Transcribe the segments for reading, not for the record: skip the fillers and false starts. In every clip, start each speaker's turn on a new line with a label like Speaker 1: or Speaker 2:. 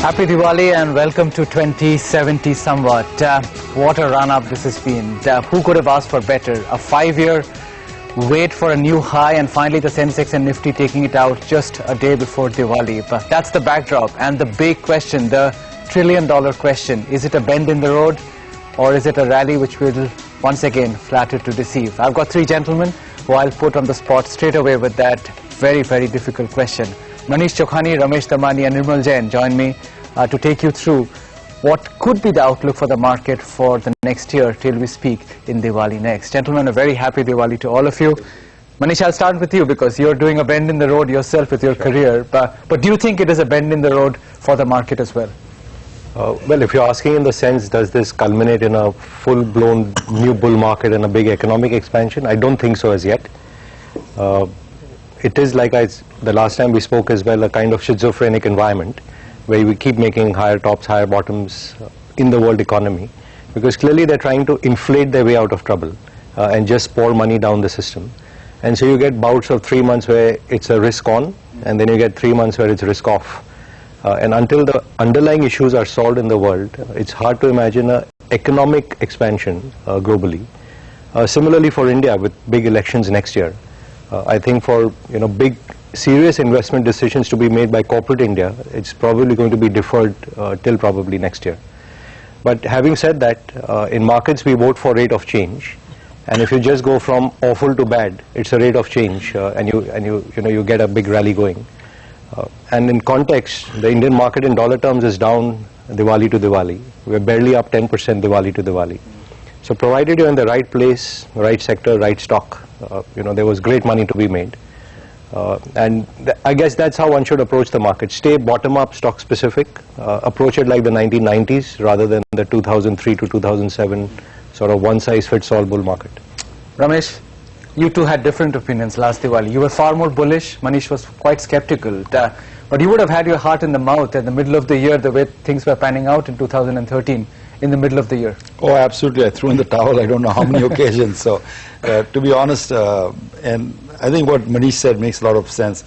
Speaker 1: Happy Diwali and welcome to 2070 somewhat. What a run-up this has been. Who could have asked for better? A 5-year wait for a new high and finally the Sensex and Nifty taking it out just a day before Diwali. But that's the backdrop and the big question, the trillion-dollar question. Is it a bend in the road or is it a rally which will once again flatter to deceive? I've got three gentlemen who I'll put on the spot straight away with that very, very difficult question. Manish Chokhani, Ramesh Damani and Nirmal Jain join me to take you through what could be the outlook for the market for the next year till we speak in Diwali next. Gentlemen, a very happy Diwali to all of you. Manish, I'll start with you because you're doing a bend in the road yourself with your career. But do you think it is a bend in the road for the market as well?
Speaker 2: Well, if you're asking in the sense, does this culminate in a full-blown new bull market and a big economic expansion? I don't think so as yet. It is like the last time we spoke as well, a kind of schizophrenic environment where we keep making higher tops, higher bottoms in the world economy, because clearly they're trying to inflate their way out of trouble and just pour money down the system. And so you get bouts of 3 months where it's a risk on, and then you get 3 months where it's risk off. And until the underlying issues are solved in the world, it's hard to imagine an economic expansion globally. Similarly for India, with big elections next year, I think for big serious investment decisions to be made by corporate India, it's probably going to be deferred till probably next year. But having said that, in markets we vote for rate of change, and if you just go from awful to bad, it's a rate of change, and you get a big rally going. And in context, the Indian market in dollar terms is down Diwali to Diwali. We're barely up 10% Diwali to Diwali. So provided you're in the right place, right sector, right stock, there was great money to be made. And I guess that's how one should approach the market. Stay bottom-up, stock-specific. Approach it like the 1990s rather than the 2003 to 2007 sort of one-size-fits-all bull market.
Speaker 1: Ramesh, you two had different opinions last Diwali. You were far more bullish. Manish was quite skeptical. But you would have had your heart in the mouth at the middle of the year, the way things were panning out in 2013. In the middle of the year.
Speaker 3: Oh, absolutely. I threw in the towel I don't know how many occasions. So, to be honest, and I think what Manish said makes a lot of sense.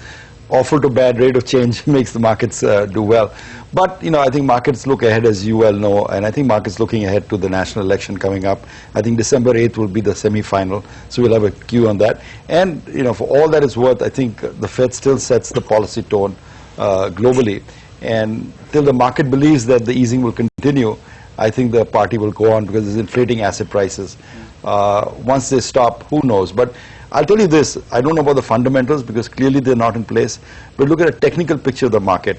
Speaker 3: Awful to bad rate of change makes the markets do well. But, I think markets look ahead, as you well know, and I think markets looking ahead to the national election coming up. I think December 8th will be the semi-final, so we'll have a queue on that. And, for all that it's worth, I think the Fed still sets the policy tone globally. And till the market believes that the easing will continue, I think the party will go on because it's inflating asset prices. Once they stop, who knows? But I'll tell you this, I don't know about the fundamentals because clearly they're not in place. But look at a technical picture of the market.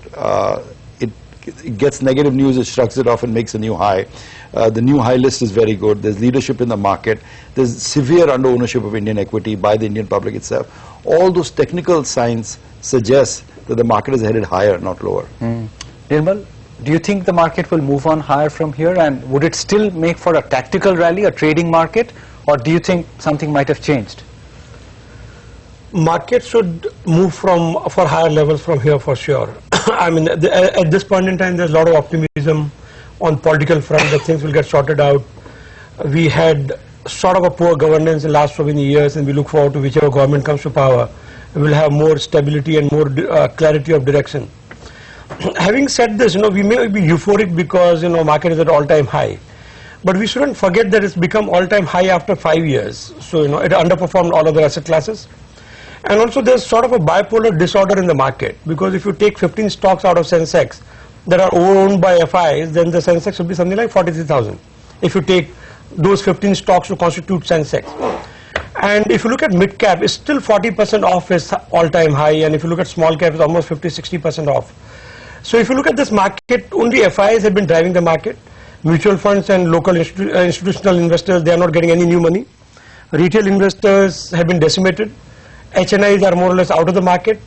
Speaker 3: It gets negative news, it shrugs it off and makes a new high. The new high list is very good. There's leadership in the market. There's severe under ownership of Indian equity by the Indian public itself. All those technical signs suggest that the market is headed higher, not lower.
Speaker 1: Nirmal, do you think the market will move on higher from here, and would it still make for a tactical rally, a trading market, or do you think something might have changed?
Speaker 4: Market should move for higher levels from here for sure. I mean, at this point in time, there's a lot of optimism on political front that things will get sorted out. We had sort of a poor governance in the last so many years, and we look forward to whichever government comes to power. We will have more stability and more clarity of direction. Having said this, we may be euphoric because, market is at all-time high. But we shouldn't forget that it's become all-time high after 5 years. So, it underperformed all other asset classes. And also there's sort of a bipolar disorder in the market, because if you take 15 stocks out of Sensex that are owned by FIs, then the Sensex will be something like 43,000. If you take those 15 stocks to constitute Sensex. And if you look at mid cap, it's still 40% off its all-time high, and if you look at small cap, it's almost 50-60% off. So if you look at this market, only FIs have been driving the market. Mutual funds and local institutional investors, they are not getting any new money. Retail investors have been decimated. HNIs are more or less out of the market.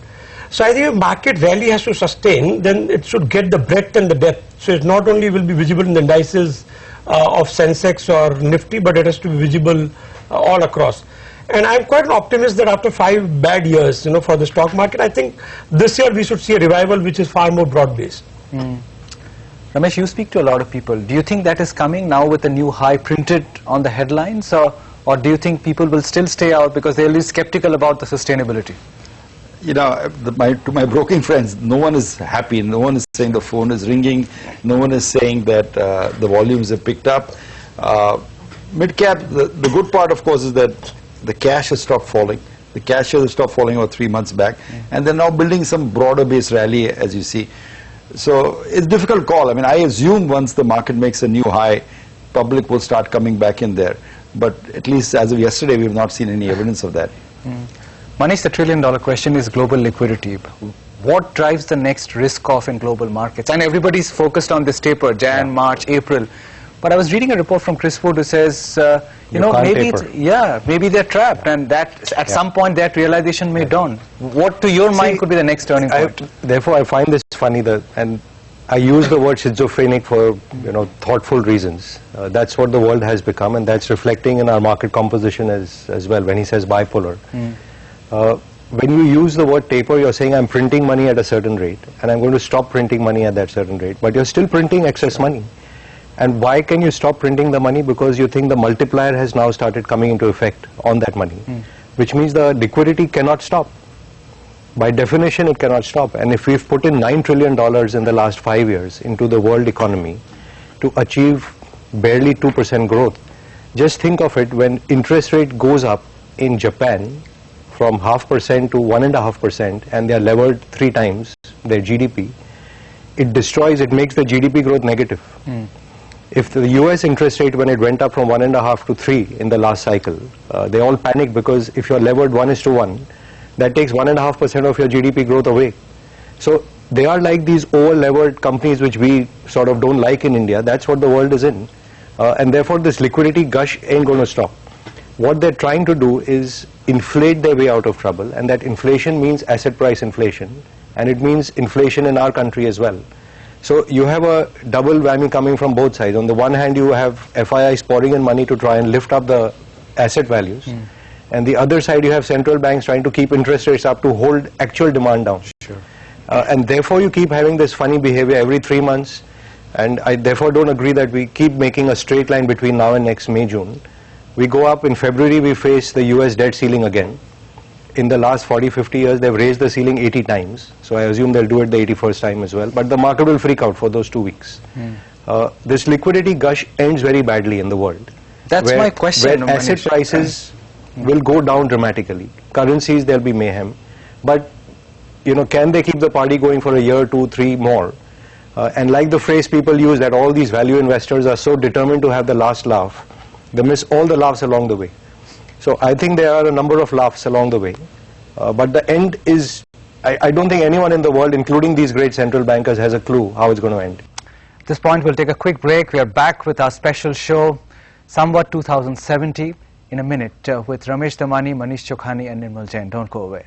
Speaker 4: So I think if market rally has to sustain, then it should get the breadth and the depth. So it not only will be visible in the indices of Sensex or Nifty, but it has to be visible all across. And I'm quite an optimist that after 5 bad years, for the stock market, I think this year we should see a revival which is far more broad-based.
Speaker 1: Ramesh, you speak to a lot of people. Do you think that is coming now with the new high printed on the headlines, or do you think people will still stay out because they'll be skeptical about the sustainability?
Speaker 3: to my broking friends, no one is happy. No one is saying the phone is ringing. No one is saying that the volumes have picked up. Mid-cap, the good part, of course, is that the cash has stopped falling. The cash has stopped falling about 3 months back. And they're now building some broader base rally, as you see. So it's a difficult call. I mean, I assume once the market makes a new high, public will start coming back in there. But at least as of yesterday, we have not seen any evidence of that.
Speaker 1: Manish, the trillion-dollar question is global liquidity. What drives the next risk-off in global markets? And everybody's focused on this taper, Jan, March, April. But I was reading a report from Chris Wood who says, maybe they're trapped, and that at some point that realization may dawn. What, to your mind, could be the next turning point?
Speaker 2: Therefore, I find this funny, and I use the word schizophrenic for thoughtful reasons. That's what the world has become, and that's reflecting in our market composition as well. When he says bipolar, when you use the word taper, you're saying I'm printing money at a certain rate, and I'm going to stop printing money at that certain rate. But you're still printing excess money. And why can you stop printing the money? Because you think the multiplier has now started coming into effect on that money, which means the liquidity cannot stop. By definition, it cannot stop. And if we've put in $9 trillion in the last 5 years into the world economy to achieve barely 2% growth, just think of it, when interest rate goes up in Japan from 0.5% to 1.5%, and they are levered 3 times their GDP, it makes the GDP growth negative. If the US interest rate, when it went up from 1.5 to 3 in the last cycle, they all panicked, because if you're levered 1:1, that takes 1.5% of your GDP growth away. So they are like these over-levered companies which we sort of don't like in India. That's what the world is in. And therefore this liquidity gush ain't going to stop. What they're trying to do is inflate their way out of trouble, and that inflation means asset price inflation, and it means inflation in our country as well. So you have a double whammy coming from both sides. On the one hand, you have FIIs pouring in money to try and lift up the asset values. And the other side, you have central banks trying to keep interest rates up to hold actual demand down. And therefore, you keep having this funny behavior every 3 months. And I therefore don't agree that we keep making a straight line between now and next May, June. We go up in February, we face the US debt ceiling again. In the last 40-50 years, they've raised the ceiling 80 times. So I assume they'll do it the 81st time as well. But the market will freak out for those 2 weeks. This liquidity gush ends very badly in the world.
Speaker 1: That's my question.
Speaker 2: Where asset prices will go down dramatically. Currencies, there'll be mayhem. But, can they keep the party going for a year, 2, 3 more? And like the phrase people use, that all these value investors are so determined to have the last laugh, they miss all the laughs along the way. So I think there are a number of laughs along the way. But the end is, I don't think anyone in the world, including these great central bankers, has a clue how it's going to end.
Speaker 1: At this point, we'll take a quick break. We are back with our special show, Samvat 2070, in a minute with Ramesh Damani, Manish Chokhani and Nirmal Jain. Don't go away.